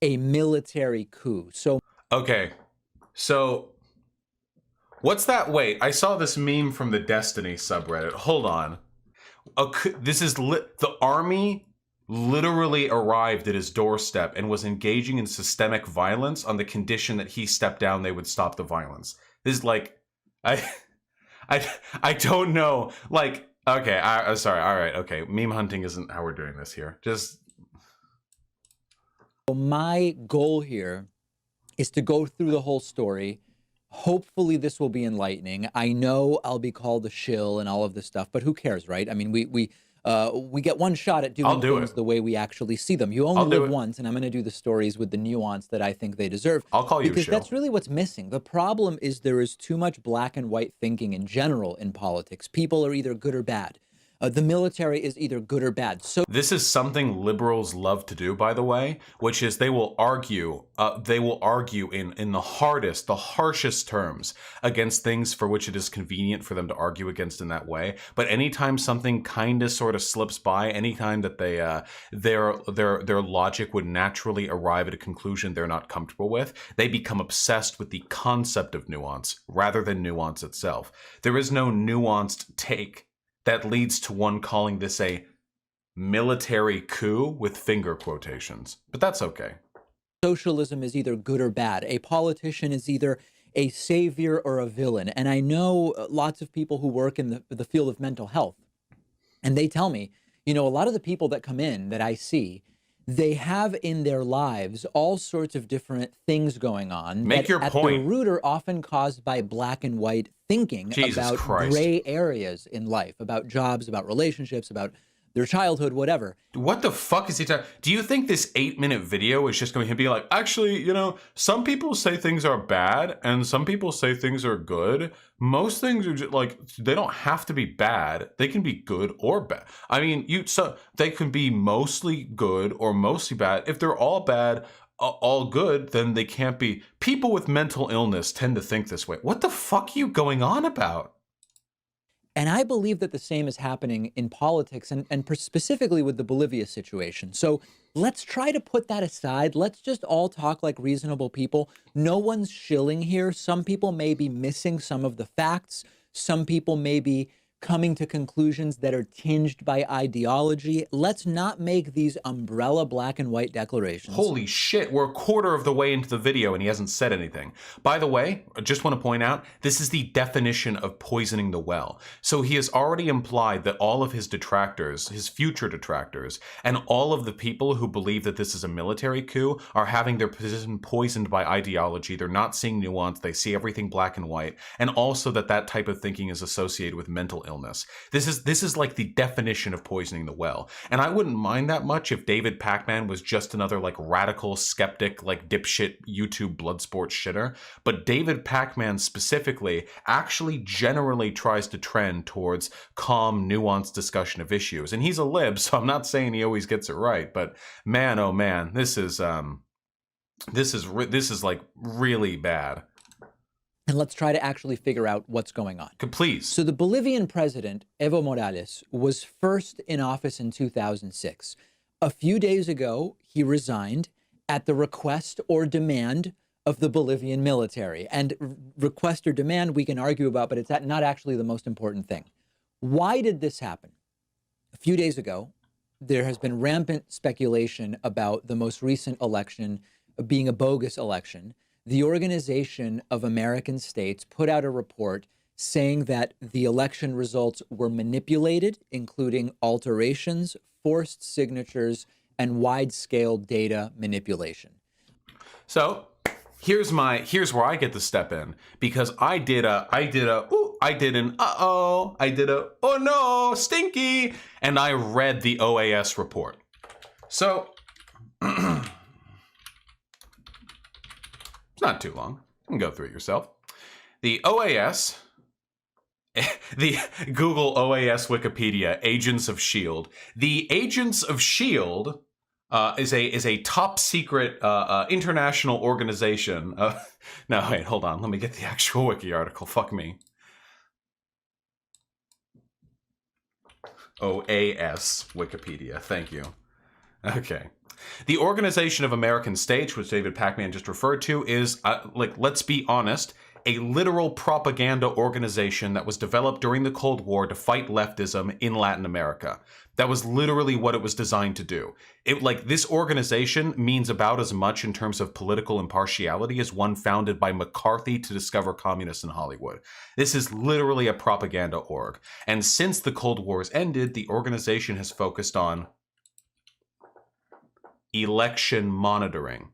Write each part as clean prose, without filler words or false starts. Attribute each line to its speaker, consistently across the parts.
Speaker 1: a military coup. So
Speaker 2: Okay, so what's that? Wait, I saw this meme from the Destiny subreddit. Hold on. This is the army literally arrived at his doorstep and was engaging in systemic violence on the condition that he stepped down, they would stop the violence. This is like, I, I, I don't know. Like, okay, I'm sorry. All right, okay. Meme hunting isn't how we're doing this here. Just
Speaker 1: my goal here is to go through the whole story. Hopefully this will be enlightening. I know I'll be called a shill and all of this stuff, but who cares, right? I mean, we get one shot at
Speaker 2: I'll
Speaker 1: doing
Speaker 2: do it.
Speaker 1: things the way we actually see them. You only
Speaker 2: I'll do
Speaker 1: live
Speaker 2: it.
Speaker 1: once, and I'm going to do the stories with the nuance that I think they deserve.
Speaker 2: I'll call you a
Speaker 1: Because
Speaker 2: shill.
Speaker 1: that's really what's missing. The problem is there is too much black and white thinking in general in politics. People are either good or bad. The military is either good or bad. So
Speaker 2: This is something liberals love to do, by the way, which is they will argue in the hardest, the harshest terms against things for which it is convenient for them to argue against in that way. But anytime something kind of sort of slips by, anytime that they their logic would naturally arrive at a conclusion they're not comfortable with, they become obsessed with the concept of nuance rather than nuance itself. There is no nuanced take that leads to one calling this a military coup with finger quotations. But that's okay.
Speaker 1: socialism is either good or bad. A politician is either a savior or a villain. And I know lots of people who work in the field of mental health, and they tell me, you know, a lot of the people that come in that I see, they have in their lives all sorts of different things going on
Speaker 2: Make
Speaker 1: that
Speaker 2: your
Speaker 1: at
Speaker 2: point.
Speaker 1: the root are often caused by black and white thinking
Speaker 2: Jesus
Speaker 1: about
Speaker 2: Christ.
Speaker 1: gray areas in life, about jobs, about relationships, about their childhood, whatever.
Speaker 2: What the fuck is he talking? Do you think this 8-minute video is just going to be like, actually, you know, some people say things are bad and some people say things are good. Most things are just like, they don't have to be bad. They can be good or bad. I mean, so they can be mostly good or mostly bad. If they're all bad, all good, then they can't be. People with mental illness tend to think this way. What the fuck are you going on about?
Speaker 1: And I believe that the same is happening in politics and specifically with the Bolivia situation. So let's try to put that aside. Let's just all talk like reasonable people. No one's shilling here. Some people may be missing some of the facts. Some people may be coming to conclusions that are tinged by ideology. Let's not make these umbrella black and white declarations.
Speaker 2: Holy shit, we're a quarter of the way into the video and he hasn't said anything. By the way, I just want to point out, this is the definition of poisoning the well. So he has already implied that all of his detractors, his future detractors, and all of the people who believe that this is a military coup are having their position poisoned by ideology. They're not seeing nuance. They see everything black and white. And also that type of thinking is associated with mental illness. This is like the definition of poisoning the well. And I wouldn't mind that much if David Pacman was just another like radical skeptic, like dipshit YouTube bloodsport shitter. But David Pacman specifically actually generally tries to trend towards calm, nuanced discussion of issues. And he's a lib, so I'm not saying he always gets it right. But man, oh man, this is like really bad.
Speaker 1: And let's try to actually figure out what's going on.
Speaker 2: Please.
Speaker 1: So the Bolivian president, Evo Morales, was first in office in 2006. A few days ago, he resigned at the request or demand of the Bolivian military. And request or demand we can argue about, but it's not actually the most important thing. Why did this happen? A few days ago, there has been rampant speculation about the most recent election being a bogus election. The Organization of American States put out a report saying that the election results were manipulated, including alterations, forced signatures, and wide-scale data manipulation.
Speaker 2: So here's where I get to step in, because I did an oh no, stinky, and I read the OAS report. So it's not too long. You can go through it yourself. The OAS, the Google OAS Wikipedia, Agents of S.H.I.E.L.D. The Agents of S.H.I.E.L.D. Is a top secret international organization. No, wait, hold on. Let me get the actual wiki article. Fuck me. OAS Wikipedia. Thank you. Okay. The Organization of American States, which David Pakman just referred to, is, let's be honest, a literal propaganda organization that was developed during the Cold War to fight leftism in Latin America. That was literally what it was designed to do. This organization means about as much in terms of political impartiality as one founded by McCarthy to discover communists in Hollywood. This is literally a propaganda org. And since the Cold War's ended, the organization has focused on election monitoring.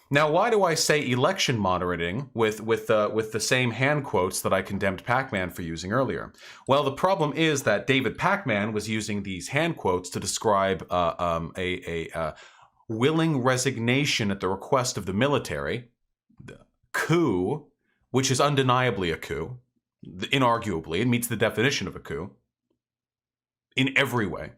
Speaker 2: Now, why do I say election monitoring with the same hand quotes that I condemned Pakman for using earlier? Well, the problem is that David Pakman was using these hand quotes to describe a willing resignation at the request of the military, the coup, which is undeniably a coup, inarguably, it meets the definition of a coup in every way.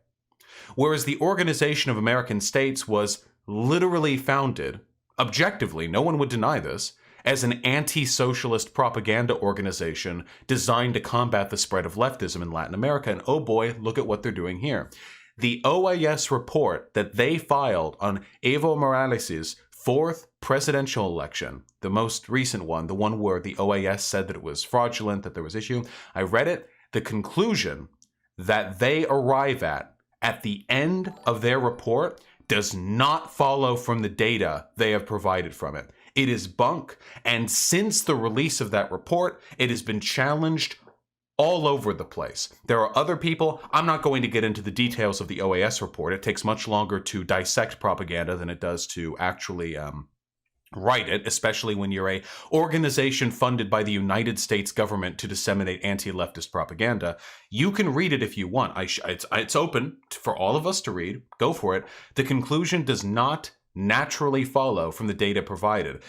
Speaker 2: Whereas the Organization of American States was literally founded, objectively, no one would deny this, as an anti-socialist propaganda organization designed to combat the spread of leftism in Latin America. And oh boy, look at what they're doing here. The OAS report that they filed on Evo Morales' fourth presidential election, the most recent one, the one where the OAS said that it was fraudulent, that there was issue, I read it. The conclusion that they arrive at the end of their report does not follow from the data they have provided from it. It is bunk, and since the release of that report, it has been challenged all over the place. There are other people. I'm not going to get into the details of the OAS report. It takes much longer to dissect propaganda than it does to actually write it, especially when you're a organization funded by the United States government to disseminate anti-leftist propaganda. You can read it if you want. It's open for all of us to read. Go for it. The conclusion does not naturally follow from the data provided.